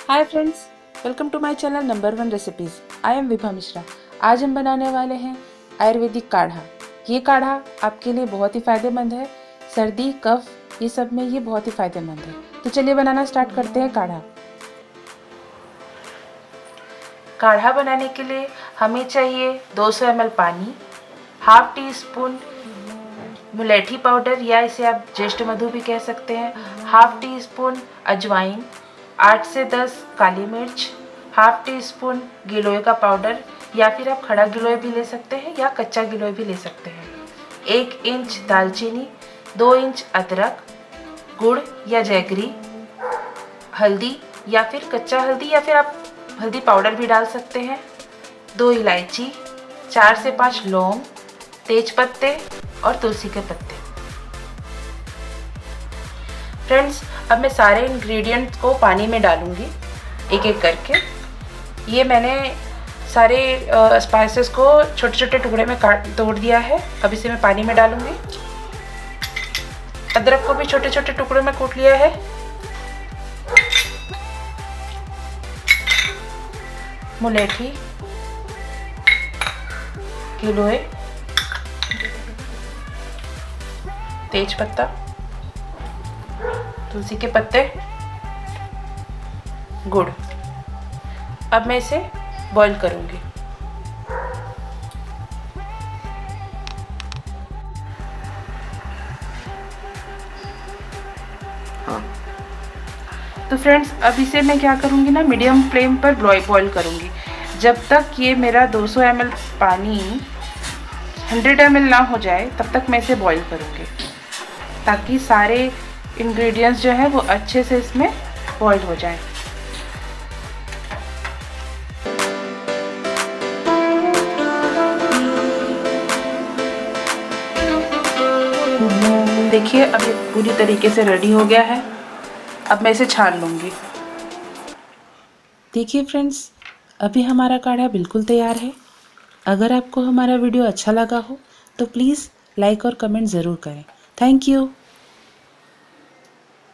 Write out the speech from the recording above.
Hi friends, welcome to my channel number 1 recipes. I am Vibha Mishra. आज हम बनाने वाले हैं आयुर्वेदिक काढ़ा। ये काढ़ा आपके लिए बहुत ही फ़ायदेमंद है। सर्दी, कफ ये सब में ये बहुत ही फ़ायदेमंद है। तो चलिए बनाना स्टार्ट करते हैं काढ़ा। काढ़ा बनाने के लिए हमें चाहिए 200 ml पानी, हाफ टी स्पून मुलेठी पाउडर या इसे आप ज्येष्ठ मधु भी कह सकते हैं, हाफ टी स्पून अजवाइन, 8 से 10 काली मिर्च, हाफ टी स्पून गिलोय का पाउडर या फिर आप खड़ा गिलोय भी ले सकते हैं या कच्चा गिलोय भी ले सकते हैं, 1 इंच दालचीनी, 2 इंच अदरक, गुड़ या जैगरी, हल्दी या फिर कच्चा हल्दी या फिर आप हल्दी पाउडर भी डाल सकते हैं, 2 इलायची, 4 से 5 लौंग, तेज पत्ते और तुलसी के पत्ते। फ्रेंड्स, अब मैं सारे इंग्रेडिएंट्स को पानी में डालूंगी एक एक करके। ये मैंने सारे स्पाइसेस को छोटे छोटे टुकड़े में तोड़ दिया है। अब इसे मैं पानी में डालूंगी। अदरक को भी छोटे छोटे टुकड़ों में कूट लिया है। मुलेठी, गिलोय, तेज पत्ता, तुलसी के पत्ते, गुड़। अब मैं इसे बॉईल करूंगी। तो फ्रेंड्स, अब इसे मैं क्या करूंगी ना, मीडियम फ्लेम पर बॉईल करूंगी जब तक ये मेरा 200 ml पानी 100 ml ना हो जाए, तब तक मैं इसे बॉईल करूंगी ताकि सारे इंग्रेडिएंट्स जो है वो अच्छे से इसमें बॉईल हो जाए। देखिए, अब ये पूरी तरीके से रेडी हो गया है। अब मैं इसे छान लूँगी। देखिए फ्रेंड्स, अभी हमारा काढ़ा बिल्कुल तैयार है। अगर आपको हमारा वीडियो अच्छा लगा हो तो प्लीज़ लाइक और कमेंट ज़रूर करें। Thank you.